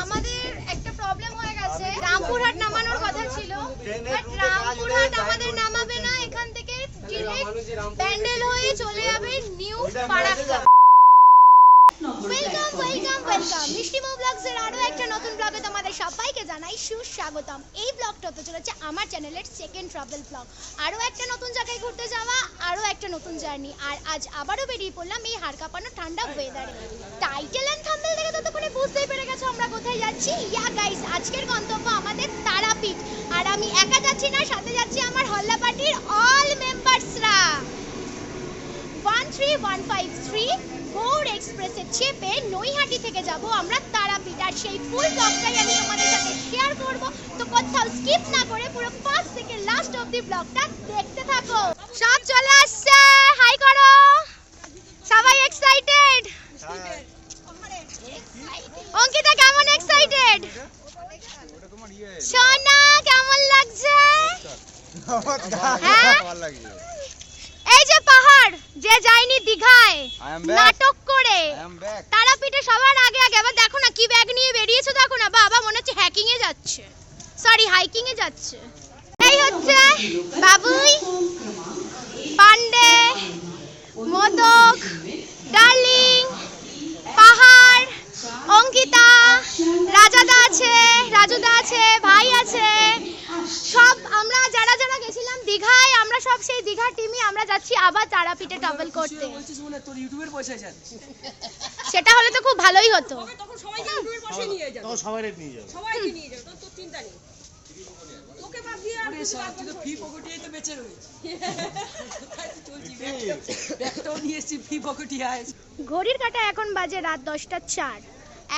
আমাদের একটা প্রবলেম হয়ে গেছে, রামপুরহাট নামানোর কথা ছিল, বাট রামপুরহাট আমাদের নামাবে না, এখান থেকে ডিরেক্ট প্যান্ডেল হয়ে চলে যাবে new Farakka. Welcome welcome welcome মিষ্টিমো ব্লগসের আরো একটা নতুন ব্লগে তোমাদের সবাইকে জানাই সুস্বাগতম। এই ব্লগটা হতে চলেছে আমার চ্যানেলের সেকেন্ড ট্রাভেল ব্লগ। আরো একটা নতুন জায়গায় ঘুরতে যাওয়া, আরো একটা নতুন জার্নি, আর আজ আবারও বেরিয়ে পড়লাম এই হাড় কাঁপানো ঠান্ডা ওয়েদারে। টাইটেল এন্ড থাম্বনেল দেখে ততক্ষণে বুঝতেই পেরে গেছো আমরা কোথায় যাচ্ছি। ইয়া গাইস, আজকের গন্তব্য আমাদের তারাপীঠ, আর আমি একা যাচ্ছি না, সাথে যাচ্ছি আমার হল্লা পার্টির অল মেম্বারসরা। 13153 গৌড় এক্সপ্রেসে চেপে নৈহাটি থেকে যাব আমরা তারাপীঠ, আর সেই ফুল ব্লগটাই আমি তোমাদের সাথে শেয়ার করব। তো কোথাও স্কিপ না করে পুরো ফার্স্ট থেকে লাস্ট অবধি ব্লগটা দেখতে থাকো। সব চলে আসছে, হাই করো, সবাই এক্সাইটেড? অঙ্কিতা কেমন এক্সাইটেড? সোনা কেমন লাগছে? এই যে পাহাড়, যে যায়নি দীঘায় নাটক করে, তারাপীঠে সবার আগে আগে। আবার দেখো না কি ব্যাগ নিয়ে বেরিয়েছে, দেখো না বাবা, মনে হচ্ছে হ্যাকিং এ যাচ্ছে, সরি হাইকিং এ যাচ্ছে। এই হচ্ছে বাবুই, পান্ডে, মোদক, ডার্লিং, পাহাড়, অঙ্কিতা, রাজাদা আছে, রাজুদা আছে, ভাই আছে, সব আমরা যারা যারা গেছিলাম দীঘায়, আমরা সব সেই দীঘা টিমই আমরা যাচ্ছি আবার তারাপীঠে ট্রাভেল করতে। সেটা হলে তো খুব ভালোই হতো। তখন সবাইকে ইউটিউবের পাশে নিয়ে যাও, তখন সবাইকে নিয়ে যাও, সবাইকে নিয়ে যাও, তোর চিন্তা নেই। তোকে বাদ দিয়ে আর তুই তো ফি পকেটিয়ে তো বেঁচে রয়েছে। চলছি ব্যাগটাও নিয়ে এসেছি, ফি পকেটিয়ে আইছি। ঘড়ির কাঁটা এখন বাজে রাত 10:04।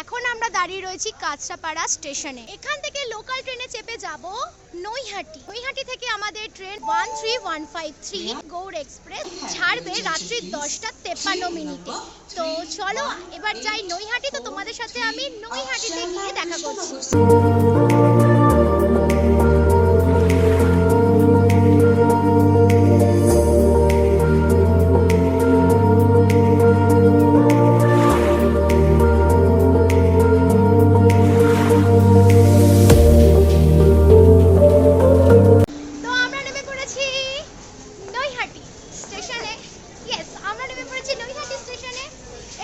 এখন আমরা দাঁড়িয়ে রয়েছি কাঁচরাপাড়া স্টেশনে। এখান থেকে লোকাল ট্রেনে চেপে যাব নৈহাটি। নৈহাটি থেকে আমাদের ট্রেন 13153 গৌড় এক্সপ্রেস ছাড়বে রাত্রি 10:53। তো চলো এবার যাই নৈহাটি। তো তোমাদের সাথে আমি নৈহাটিতে গিয়ে দেখা করছি।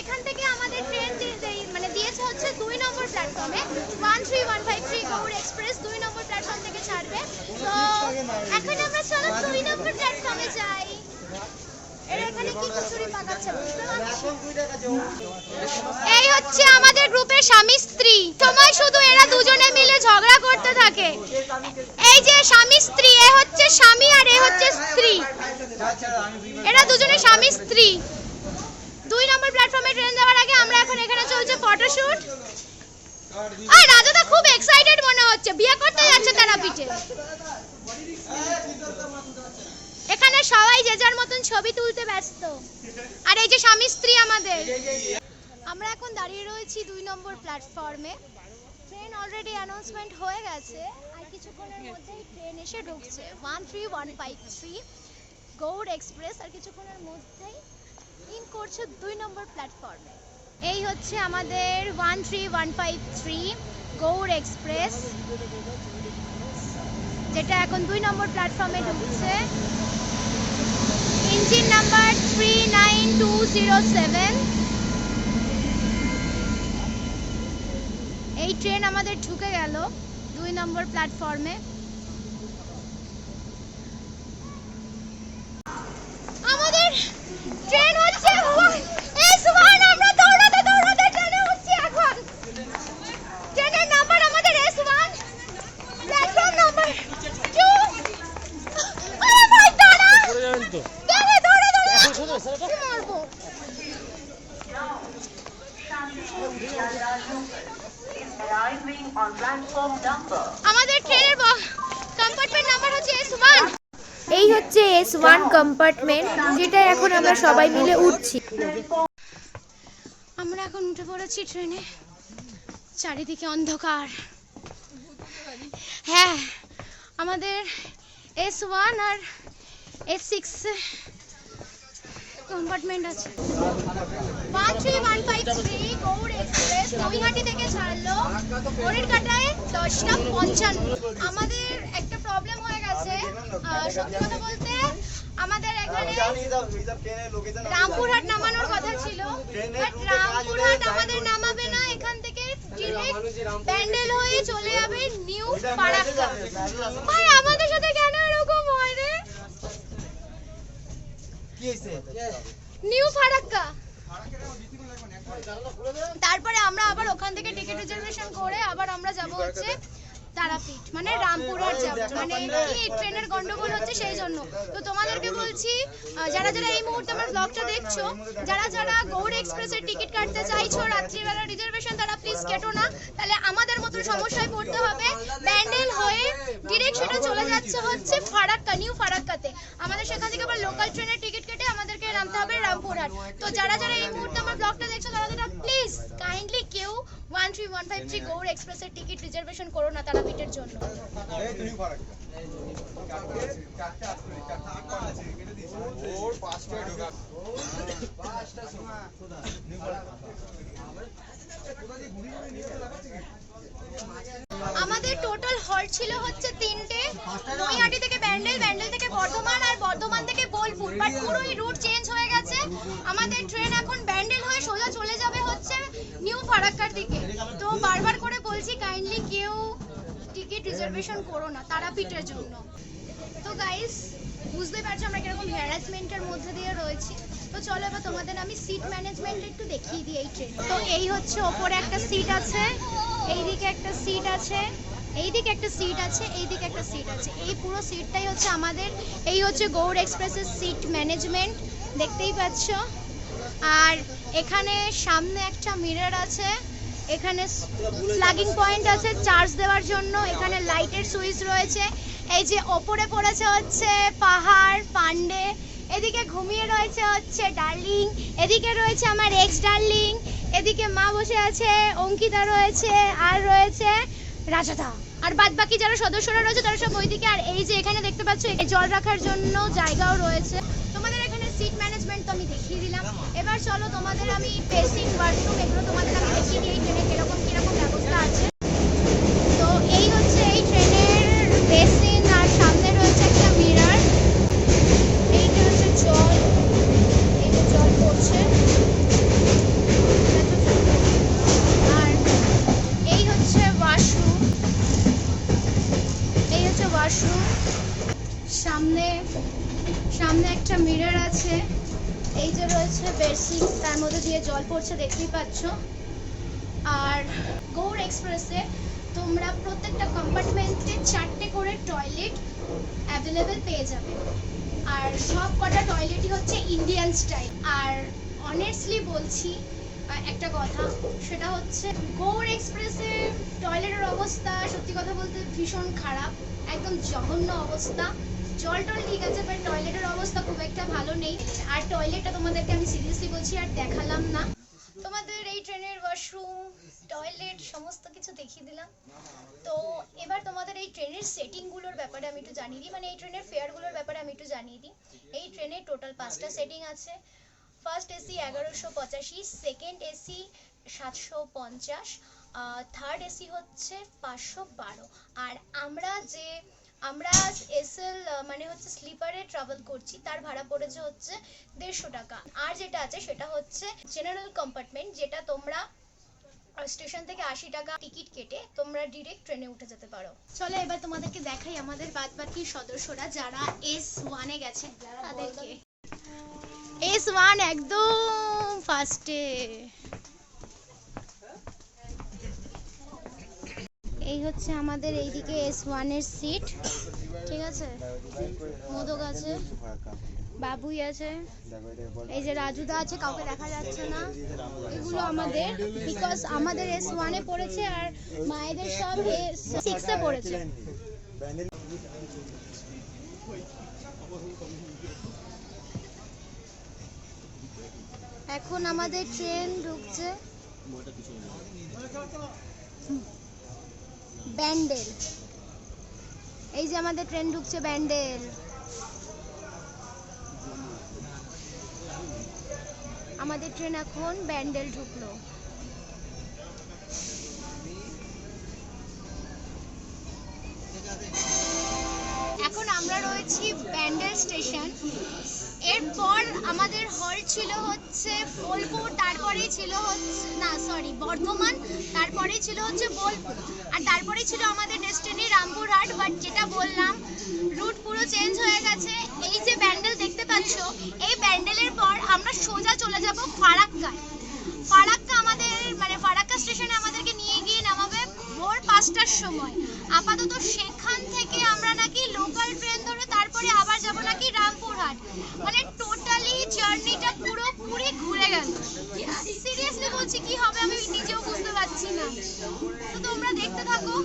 এখান থেকে আমাদের ট্রেন মানে দিয়েছে হচ্ছে 2 নম্বর প্ল্যাটফর্মে, 13153 গৌড় এক্সপ্রেস 2 নম্বর প্ল্যাটফর্ম থেকে ছাড়বে। তো এখন আমরা চলো 2 নম্বর প্ল্যাটফর্মে যাই। এরা এখানে কি কচুরি পাকাচ্ছে বুঝতে পারছো? এই হচ্ছে আমাদের গ্রুপের স্বামী স্ত্রী, সময় শুধু এরা দুজনে মিলে ঝগড়া করতে থাকে। এই যে স্বামী স্ত্রী, এ হচ্ছে স্বামী আর এ হচ্ছে স্ত্রী, এরা দুজনে স্বামী স্ত্রী। 2 নম্বর প্ল্যাটফর্মে ট্রেন যাওয়ার আগে আমরা এখন এখানে চলছে ফটোশুট। আর রাজাদা খুব এক্সাইটেড মনে হচ্ছে, বিয়ে করতে যাচ্ছে তারাপীঠে। এখানে সবাই যে যার মতন ছবি তুলতে ব্যস্ত, আর এই যে স্বামী স্ত্রী আমাদের। আমরা এখন দাঁড়িয়ে রয়েছি 2 নম্বর প্ল্যাটফর্মে। ট্রেন অলরেডি অ্যানাউন্সমেন্ট হয়ে গেছে, আর কিছুক্ষণের মধ্যেই ট্রেন এসে ঢুকছে 13153 গৌড় এক্সপ্রেস, আর কিছুক্ষণের মধ্যেই ইন করছে 2 নম্বর প্ল্যাটফর্মে। এই হচ্ছে আমাদের 13153 গৌড় এক্সপ্রেস, যেটা এখন 2 নম্বর প্ল্যাটফর্মে ঢুকছে। Engine number 39207। এই ট্রেন আমাদের ঢুকে গেল 2 নম্বর প্ল্যাটফর্মে। আমাদের ট্রেন হচ্ছে S1। আমরা দৌড়াতে দৌড়াতে ট্রেনে উঠছি এখন। ট্রেনের নাম্বার আমাদের S1, প্ল্যাটফর্ম নাম্বার 2। আরে ভাই দাঁড়া, ধরে ধরে ধরে কি মারবো। আমাদের ট্রেনের কম্পার্টমেন্ট নাম্বার হচ্ছে S1। এই হচ্ছে S1 কম্পার্টমেন্ট, যেটা এখন আমরা সবাই মিলে উঠছি। আমরা এখন উঠে পড়েছি ট্রেনে, চারিদিকে অন্ধকার। হ্যাঁ, আমাদের S1 আর S6 কম্পার্টমেন্ট আছে। 13153 গৌড় এক্সপ্রেস নৈহাটি থেকে ছাড়লো ঘড়ির কাঁটায় 10:55। আমাদের একটা প্রবলেম হয়ে গেছে, সত্যি কথা বলতে আমাদের এখানে রামপুরহাট নামানোর কথা ছিল, বাট রামপুরহাট আমাদের নামাবে না, এখান থেকে ডিরেক্ট ব্যান্ডেল হয়ে চলে যাবে নিউ ফারাক্কা। ভাই আমাদের সাথে কেন এরকম হয় রে? নিউ ফারাক্কা। তারপরে আমরা আবার ওখান থেকে টিকিট রিজার্ভেশন করে আবার আমরা যাব হচ্ছে তারাপীঠ, মানে রামপুরহাট যাব, মানে কি ট্রেনের গন্ডগোল হচ্ছে সেই জন্য। তো তোমাদেরকে বলছি, যারা যারা এই মুহূর্তে আমার ব্লগটা দেখছো, যারা যারা গৌড় এক্সপ্রেসের টিকিট কাটতে চাইছো রাত্রিবেলা রিজার্ভেশন, তারা প্লিজ কেটো না, তাহলে আমাদের মতো সমস্যায় পড়তে হবে। ব্যান্ডেল হয়ে ডিরেক্ট সেটা চলে যাচ্ছে হচ্ছে ফারাক্কা, নিউ ফারাক্কাতে। আমাদের সেখান থেকে আবার লোকাল ট্রেনের টিকিট কেটে আমাদেরকে নামতে হবে রামপুরহাট। তো যারা যারা এই মুহূর্তে আমার ব্লগটা দেখছো, তারা তারা প্লিজ কাইন্ডলি কেউ 13153 গৌড় এক্সপ্রেসের টিকিট রিজার্ভেশন করো না তারাপীঠের জন্য। আমাদের টোটাল হল্ট ছিল হচ্ছে 3টে, নৈহাটি থেকে ব্যান্ডেল, ব্যান্ডেল থেকে বর্ধমান, আর বর্ধমান থেকে বোলপুর। বাট পুরোই রুট চেঞ্জ হয়ে গেছে, আমাদের ট্রেন এখন ব্যান্ডেল হয়ে সোজা চলে যাবে হচ্ছে নিউ ফারাক্কার দিকে। তো বারবার করে বলছি কাইন্ডলি কেউ টিকিট রিজার্ভেশন করো না তারাপীঠের জন্য। তো গাইস বুঝতে পারছো আমরা কিরকম হ্যারাসমেন্টের মধ্যে দিয়ে রয়েছি। তো চলো এবার তোমাদের আমি সিট ম্যানেজমেন্ট একটু দেখিয়ে দিই এই ট্রেন। তো এই হচ্ছে ওপরে একটা সিট আছে, এইদিকে একটা সিট আছে, এইদিকে একটা সিট আছে, এইদিকে একটা সিট আছে। এই পুরো সিটটাই হচ্ছে আমাদের, এই হচ্ছে গৌড় এক্সপ্রেসের সিট ম্যানেজমেন্ট, দেখতেই পাচ্ছ। আর এখানে সামনে একটা মিরর আছে, এখানে প্লাগিং পয়েন্ট আছে চার্জ দেওয়ার জন্য, এখানে লাইটের সুইচ রয়েছে। এই যে ওপরে পড়েছে হচ্ছে পাহাড় পান্ডে, এদিকে ঘুমিয়ে রয়েছে হচ্ছে ডার্লিং, এদিকে রয়েছে আমার এক্স ডার্লিং, এদিকে মা বসে আছে, অঙ্কিতা রয়েছে, আর রয়েছে রাজাদা, আর বাদ বাকি যারা সদস্যরা রয়েছে তারা সব ওইদিকে। আর এই যে এখানে দেখতে পাচ্ছ জল রাখার জন্য জায়গাও রয়েছে। তোমাদের এখানে সিট ম্যানেজমেন্ট তো আমি দেখিয়ে দিলাম, এবার চলো তোমাদের আমি বেসিন ওয়াশরুম এগুলো তোমাদের আমি দেখিয়ে দিই এই ট্রেনে কিরকম কিরকম ব্যবস্থা আছে। তো এই হচ্ছে এই ট্রেনের বেসিন, আর সামনে রয়েছে একটা মিরর, এইটা হচ্ছে জল, এই যে জল পড়ছে, আর এই হচ্ছে ওয়াশরুম, এই হচ্ছে ওয়াশরুম। সামনে সামনে একটা মিরর আছে, এই যে রয়েছে বেসিন, তার মধ্যে দিয়ে জল পড়ছে দেখতেই পাচ্ছ। আর গৌড় এক্সপ্রেসে তোমরা প্রত্যেকটা কম্পার্টমেন্টে 4টে করে টয়লেট অ্যাভেলেবেল পেয়ে যাবে, আর সব কটা টয়লেটই হচ্ছে ইন্ডিয়ান স্টাইল। আর অনেস্টলি বলছি একটা কথা, সেটা হচ্ছে গৌড় এক্সপ্রেসের টয়লেটের অবস্থা সত্যি কথা বলতে ভীষণ খারাপ, একদম জঘন্য অবস্থা। জল টল ঠিক আছে, বাট টয়লেটের অবস্থা খুব একটা ভালো নেই। আর টয়লেটটা তোমাদেরকে আমি সিরিয়াসলি বলছি আর দেখালাম না। তোমাদের এই ট্রেনের ওয়াশরুম টয়লেট সমস্ত কিছু দেখিয়ে দিলাম। তো এবার তোমাদের এই ট্রেনের সেটিংগুলোর ব্যাপারে আমি একটু জানিয়ে দিই, মানে এই ট্রেনের ফেয়ারগুলোর ব্যাপারে আমি একটু জানিয়ে দিই। এই ট্রেনে টোটাল 5টা সেটিং আছে। First AC 1185, second AC 750, third AC হচ্ছে 512। আর আমরা এসএল মানে হচ্ছে স্লিপারে ট্রাভেল করছি, তার ভাড়া পড়েছে হচ্ছে 150 টাকা। আর যেটা আছে সেটা হচ্ছে জেনারেল কম্পার্টমেন্ট, যেটা তোমরা স্টেশন থেকে 80 টাকা টিকিট কেটে তোমরা ডিরেক্ট ট্রেনে উঠে যেতে পারো। চলো এবার তোমাদেরকে দেখাই আমাদের বাদবাকি সদস্যরা যারা S1 এ গেছে তাদেরকে। S1 একদম ফার্স্টে, এই হচ্ছে আমাদের এইদিকে S1 এর সিট, ঠিক আছে। মোদক আছে, বাবুই আছে, এই যে রাজুদা আছে, কাউকে দেখা যাচ্ছে না। এগুলো আমাদের, বিকজ আমাদের S1 এ পড়েছে আর মায়েদের সব S6 এ পড়েছে। এখন আমাদের ট্রেন ঢুকছে ব্যান্ডেল, এই যে আমাদের ট্রেন ঢুকছে ব্যান্ডেল। আমাদের ট্রেন এখন ব্যান্ডেল ঢুকলো। এখন আমরা রয়েছি ব্যান্ডেল স্টেশন। এরপর আমাদের হল্ট ছিল হচ্ছে বোলপুর, তারপরেই ছিল হচ্ছে বর্ধমান, তারপরেই ছিল হচ্ছে বোলপুর, আর তারপরেই ছিল আমাদের ডেস্টিনি রামপুরহাট। বাট যেটা বললাম, রুট পুরো চেঞ্জ হয়ে গেছে। এই যে ব্যান্ডেল দেখতে পাচ্ছ, এই ব্যান্ডেলের পর আমরা সোজা চলে যাব ফারাক্কায়। ফারাক্কা স্টেশনে আমাদেরকে নিয়ে গিয়ে নামাবে ভোর 5টার সময়। আপাতত সেখান থেকে আমরা নাকি লোকাল ট্রেন ধরে তারপরে আবার যাব নাকি রামপুরহাট। মানে টোটালি জার্নিটা পুরোপুরি ঘুরে গেল। সিরিয়াসলি বলছি, কি হবে আমি নিজেও বুঝতে পারছি না। তো তোমরা দেখতে থাকো।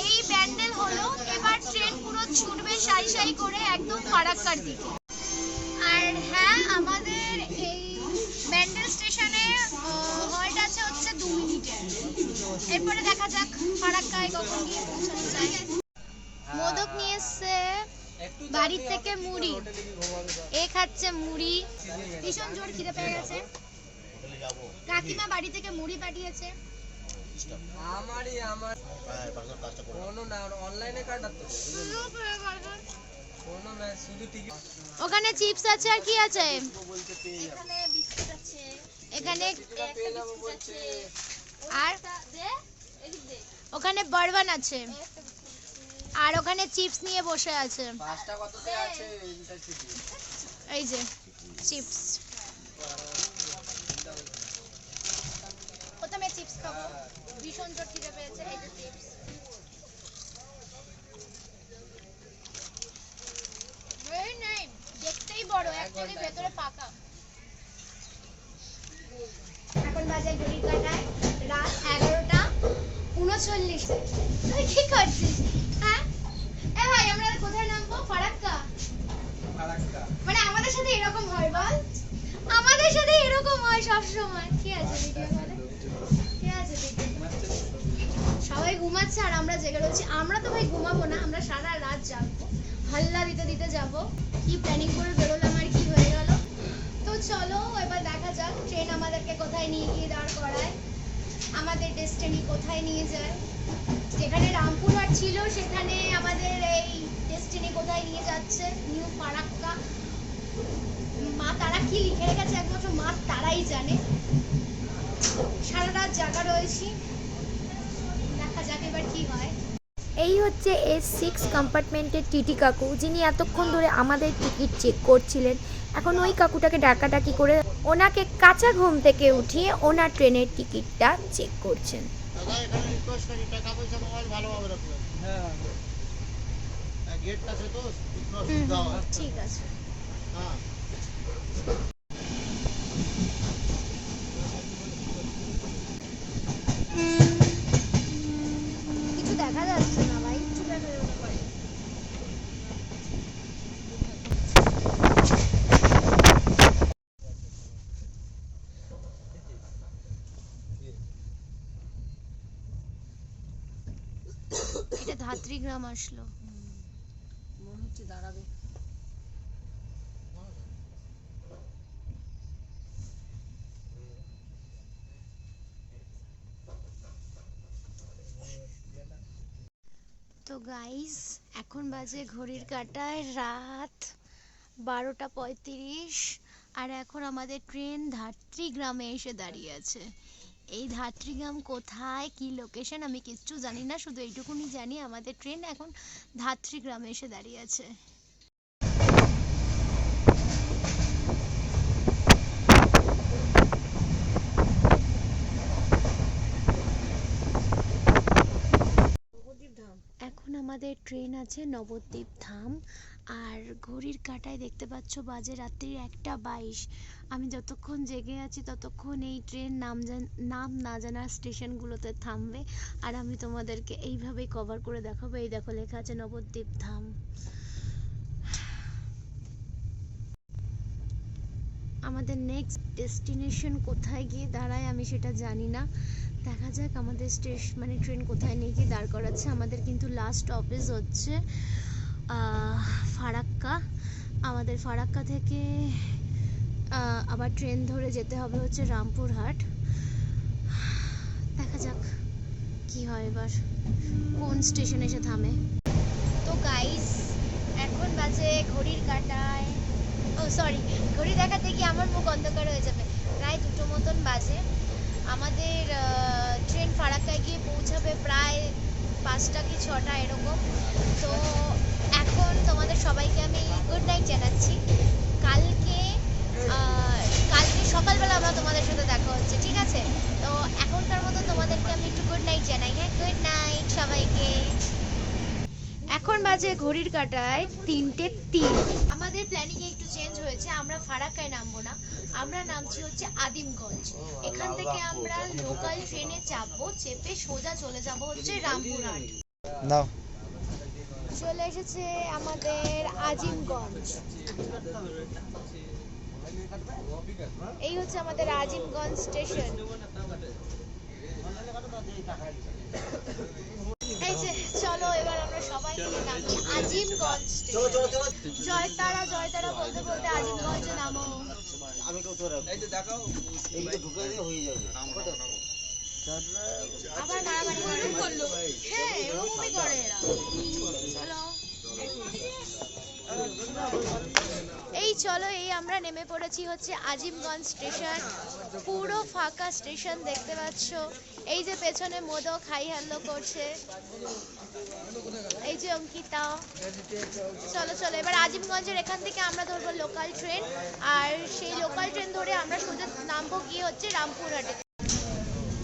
এই ব্যান্ডেল হলো, এবার ট্রেন পুরো ছুটবে সাই সাই করে একদম ফারাক্কার দিকে। আর হ্যাঁ, আমাদের এই ব্যান্ডেল স্টেশনে হল্ট আছে হচ্ছে 2 মিনিটের। এরপরে দেখা যাক ফারাক্কায় কখন গিয়ে পৌঁছানো যায়। মোদক নিয়ে এসছে বাড়ির থেকে, মুড়ি এ খাচ্ছে মুড়ি। ভীষণ জোর খিদে পেয়ে গেছে। কাকিমা বাড়ি থেকে মুড়ি পাঠিয়েছে। ওখানে চিপস আছে, আর কি আছে? এখানে বিস্কুট আছে, এখানে আর ওখানে বরবান আছে, আর ওখানে চিপস নিয়ে বসে আছে। এই যে চিপস, প্রথমে চিপস খাবো, ভীষণ জোর খিদে পেয়েছে। এই যে চিপস, দেখতেই বড়, অ্যাকচুয়ালি ভেতরে পাকা। এখন বাজে ঘড়ির কাঁটায় রাত 11:39। তুই কি করছিস? হ্যাঁ এ ভাই, আমরা কোথায় নামবো? ফারাক্কা। মানে আমাদের সাথে এরকম হয় বল? আমাদের সাথে এরকম হয় সব সময়। কি আছে ভিডিও কলে? কি আছে ভিডিও? সবাই ঘুমাচ্ছে আর আমরা জেগে রয়েছি। আমরা তো ভাই ঘুমাবো না, আমরা সারা রাত জাগবো, হাল্লা দিতে দিতে যাবো। কি প্ল্যানিং করে বেরোলাম আর কি হয়ে গেল। তো চলো এবার দেখা যাক ট্রেন আমাদেরকে কোথায় নিয়ে গিয়ে দাঁড় করায়, আমাদের ডেস্টিনি কোথায় নিয়ে যায়। যেখানে রামপুরহাট ছিল সেখানে আমাদের এই ডেস্টিনি কোথায় নিয়ে যাচ্ছে, নিউ ফারাক্কা। মা তারা কি লিখে রেখেছে একমাত্র মা তারাই জানে। সারা রাত জাগা রয়েছি, দেখা যাক এবার কি হয়। এই হচ্ছে S6 কম্পার্টমেন্টের টিটি কাকু, যিনি এতক্ষণ ধরে আমাদের টিকিট চেক করছিলেন। এখন ওই কাকুটাকে ডাকাডাকি করে ওনাকে কাঁচা ঘুম থেকে উঠিয়ে ওনার ট্রেনের টিকিটটা চেক করছেন। ঠিক আছে। কিছু দেখা যাচ্ছে না ভাই। এটা ধাত্রী গ্রাম আসলো, মনে হচ্ছে দাঁড়াবে। তো গাইস, এখন বাজে ঘড়ির কাঁটায় রাত 12:35, আর এখন আমাদের ট্রেন ধাত্রী গ্রামে এসে দাঁড়িয়ে আছে। এই ধাত্রী গ্রাম কোথায়, কি লোকেশন আমি কিচ্ছু জানি না, শুধু এইটুকুনি জানি আমাদের ট্রেন এখন ধাত্রী গ্রামে এসে দাঁড়িয়ে আছে। এখন আমাদের ট্রেন আছে নবদ্বীপ ধাম, আর ঘড়ির কাঁটায় দেখতে পাচ্ছ বাজে রাত্রির 1:22। আমি যতক্ষণ জেগে আছি ততক্ষণ এই ট্রেন নাম না জানা স্টেশনগুলোতে থামবে, আর আমি তোমাদেরকে এইভাবেই কভার করে দেখাবো। এই দেখো লেখা আছে নবদ্বীপ ধাম। আমাদের নেক্সট ডেস্টিনেশন কোথায় গিয়ে দাঁড়ায় আমি সেটা জানি না, দেখা যাক আমাদের ট্রেন কোথায় নিয়ে গিয়ে দাঁড় করাচ্ছে। আমাদের কিন্তু লাস্ট অফিস হচ্ছে ফারাক্কা। আমাদের ফারাক্কা থেকে আবার ট্রেন ধরে যেতে হবে হচ্ছে রামপুরহাট। দেখা যাক কি হয় এবার, কোন স্টেশনে এসে থামে। তো গাইস এখন বাজে ঘড়ির কাঁটায়, ও সরি, ঘড়ি দেখাতে গিয়ে আমার মুখ অন্ধকার হয়ে যাবে, প্রায় 2টো মতন বাজে। আমাদের ট্রেন ফারাক্কায় গিয়ে পৌঁছাবে প্রায় 5টা কি 6টা এরকম। তো এখন তোমাদের সবাইকে আমি গুড নাইট জানাচ্ছি। কালকে সকালবেলা আমরা তোমাদের সাথে দেখা হচ্ছে, ঠিক আছে? তো এখনকার মতো তোমাদেরকে আমি একটু গুড নাইট জানাই। হ্যাঁ, গুড নাইট সবাইকে। এখন বাজে ঘড়ির কাঁটায় 3টে 3। আমাদের প্ল্যানিং একটু চেঞ্জ হয়েছে, আমরা ফারাক্কায় নামবো না, আমরা নামছি হচ্ছে আদিমগঞ্জ। এখান থেকে আমরা লোকাল ট্রেনে চাপবো, চেপে সোজা চলে যাব হচ্ছে রামপুরহাট। নাও চলে এসেছে আমাদের আজিমগঞ্জ। এই হচ্ছে আমাদের আজিমগঞ্জ স্টেশন। এই যে চলো এবার আমরা সবাই মিলে নামি আজিমগঞ্জ স্টেশন। জয়তারা জয়তারা বলতে বলতে আজিমগঞ্জে নামো। আবার মারামারি করলো। হ্যাঁ, এরকমই করে এরা। চলো এই চলো, এই আমরা নেমে পড়েছি হচ্ছে আজিমগঞ্জ স্টেশন। পুরো ফাঁকা স্টেশন দেখতে পাচ্ছ। এই যে পেছনে মোদক হাই হ্যালো করছে, এই যে অঙ্কিতা। চলো চলো এবার আজিমগঞ্জের এখান থেকে আমরা ধরবো লোকাল ট্রেন, আর সেই লোকাল ট্রেন ধরে আমরা সোজা নামবো গিয়ে হচ্ছে রামপুরহাটে।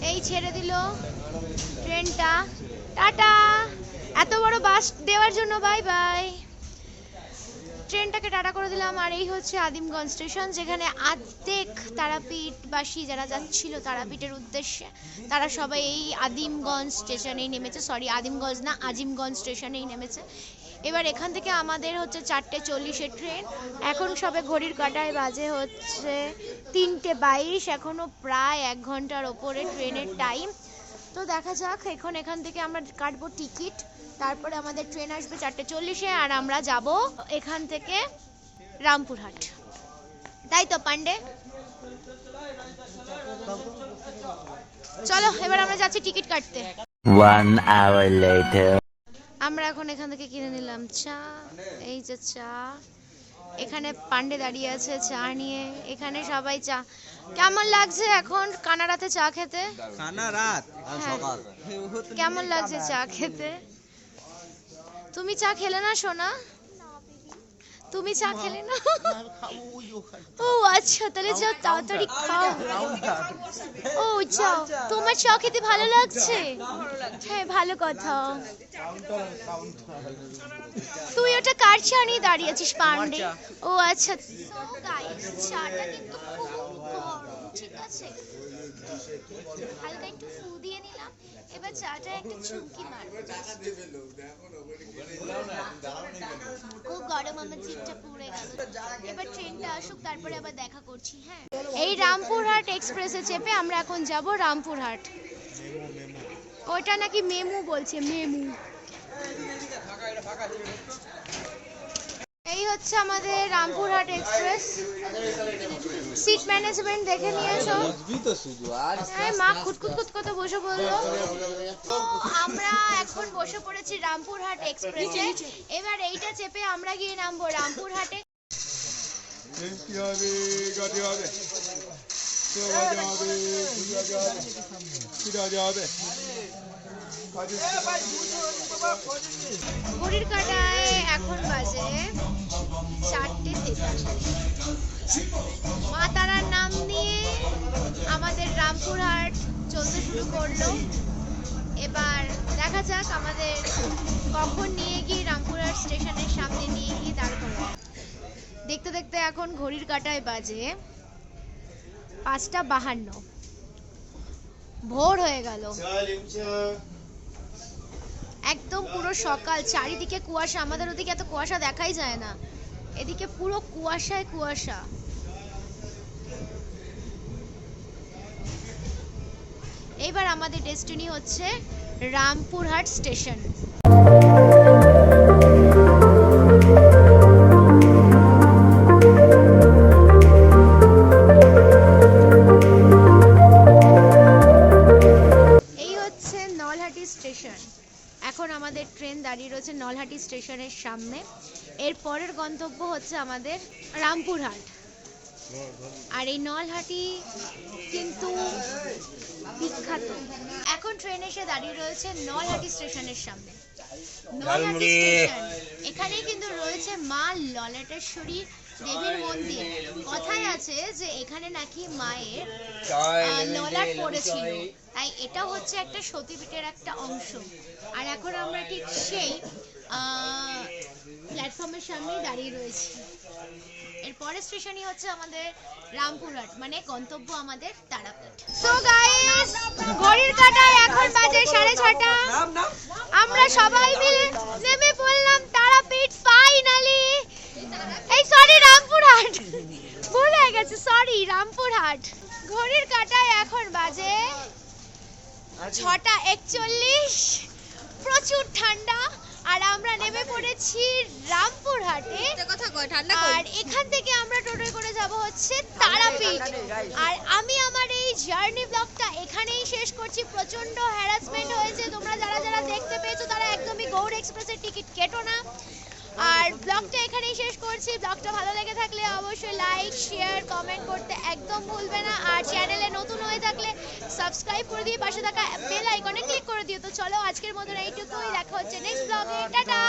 এই ছেড়ে দিল ট্রেনটা, টাটা। এত বড় বাস দেওয়ার জন্য বাই বাই। ট্রেনটাকে টাটা করে দিলাম। আর এই হচ্ছে আদিমগঞ্জ স্টেশন, যেখানে আর্ধেক তারাপীঠবাসী যারা যাচ্ছিল তারাপীঠের উদ্দেশ্যে, তারা সবাই এই আদিমগঞ্জ স্টেশনেই নেমেছে। সরি, আদিমগঞ্জ না, আজিমগঞ্জ স্টেশনেই নেমেছে। এবার এখান থেকে আমাদের হচ্ছে 4টে 40-এর ট্রেন। এখন সবে ঘড়ির কাঁটায় বাজে হচ্ছে 3টে 22। এখনও প্রায় 1 ঘন্টার ওপরে ট্রেনের টাইম। তো দেখা যাক, এখন এখান থেকে আমরা কাটবো টিকিট, তারপরে আমাদের ট্রেন আসবে 4টে 40-এ, আর আমরা যাব এখান থেকে রামপুরহাট। তাই তো পান্ডে? চলো এবার আমরা যাচ্ছি টিকিট কাটতে। 1 hour later আমরা এখন এখান থেকে কিনে নিলাম চা। এই যে চা, এখানে পান্ডে দাঁড়িয়ে আছে চা নিয়ে। এখানে সবাই চা। কেমন লাগছে এখন কানাডাতে চা খেতে? কানাডাত সকাল কেমন লাগছে চা খেতে? তুমি চা খেলে না সোনা? তুমি চা খেলে না? ও আচ্ছা, তাহলে যাও তাড়াতাড়ি খাও। ও যাও, তোমার চা খেতে ভালো লাগছে? হ্যাঁ, ভালো কথা। তুই ওটা কার চা নিয়ে দাঁড়িয়ে আছিস পান্ডে? ও আচ্ছা। চাটা কিন্তু খুব গরম, ঠিক আছে? হালকা একটু ফু দিয়ে নিলাম। এবার চাটা একটা চুমকি মারবো। খুব গরম, আমার জিভটা পুড়ে গেল। এবার ট্রেনটা আসুক, তারপরে আবার দেখা করছি। হ্যাঁ, এই রামপুরহাট এক্সপ্রেসে চেপে আমরা এখন যাব রামপুরহাট। ওটা নাকি মেমু বলছে, মেমু। এই হচ্ছে আমাদের রামপুরহাট এক্সপ্রেস। সিট ম্যানেজমেন্ট দেখে নিয়েছো? হ্যাঁ, মা খুঁতখুত কত বসে বললো। তো আমরা এখন বসে পড়েছি রামপুরহাট এক্সপ্রেসে। এবার এইটা চেপে আমরা গিয়ে নামবো রামপুরহাটে। ঘড়ির কাঁটায় এখন বাজে 4টে 43। মা তারার নাম নিয়ে আমাদের রামপুরহাট চলতে শুরু করলো। এবার দেখা যাক আমাদের কখন নিয়ে গিয়ে রামপুরহাট স্টেশনের সামনে নিয়ে গিয়ে দাঁড় করায়। দেখতে দেখতে এখন ঘড়ির কাঁটায় বাজে 5টা 52। ভোর হয়ে গেল, একদম পুরো সকাল। চারিদিকে কুয়াশা, আমাদের ওদিকে এত কুয়াশা দেখাই যায় না, এদিকে পুরো কুয়াশায় কুয়াশা। এবার আমাদের ডেস্টিনি হচ্ছে রামপুরহাট স্টেশন। এর পরের গন্তব্য হচ্ছে আমাদের রামপুরহাট। আর এই নলহাটি কিন্তু বিখ্যাত। এখন ট্রেন এসে দাঁড়িয়ে রয়েছে নলহাটি স্টেশনের সামনে। নলহাটি স্টেশন, এখানেই কিন্তু রয়েছে মা ললাটেশ্বরী দেবীর মন্দির। কথায় আছে যে এখানে নাকি মায়ের ললাট পড়েছিল, তাই এটা হচ্ছে একটা সতীপীঠের একটা অংশ। আর এখন আমরা ঠিক সেই প্ল্যাটফর্মের সামনেই দাঁড়িয়ে রয়েছি। এর পরের স্টেশনই হচ্ছে আমাদের রামপুরহাট, মানে গন্তব্য আমাদের তারাপীঠ। সো গাইস, ঘড়ির কাঁটায় এখন বাজে 6:30। আমরা সবাই মিলে নেমে পড়লাম তারাপীঠ ফাইনালি। এই সরি, রামপুরহাট ভুল হয়ে গেছে, সরি, রামপুরহাট। ঘড়ির কাঁটায় এখন বাজে 6:41। প্রচুর ঠান্ডা, আর আমরা নেমে পড়েছি রামপুরহাটে। আর এখান থেকে আমরা টোটোয় করে যাব হচ্ছে তারাপীঠ। আর আমি আমার এই জার্নি ব্লগটা এখানেই শেষ করছি। প্রচন্ড হ্যারাসমেন্ট হয়েছে, তোমরা যারা যারা দেখতে পেয়েছো তারা একদমই গৌড় এক্সপ্রেসের টিকিট কেটো না। আর ব্লগটা এখানেই শেষ করছি। ব্লগটা ভালো লেগে থাকলে অবশ্যই লাইক, শেয়ার, কমেন্ট করতে একদম ভুলবে না। আর চ্যানেলে নতুন হয়ে থাকলে সাবস্ক্রাইব করে দিয়ে পাশে থাকা বেল আইকনে ক্লিক করে দিও। তো চলো আজকের মতন এইটুকুই, দেখা হচ্ছে নেক্সট ব্লগে। টাটা।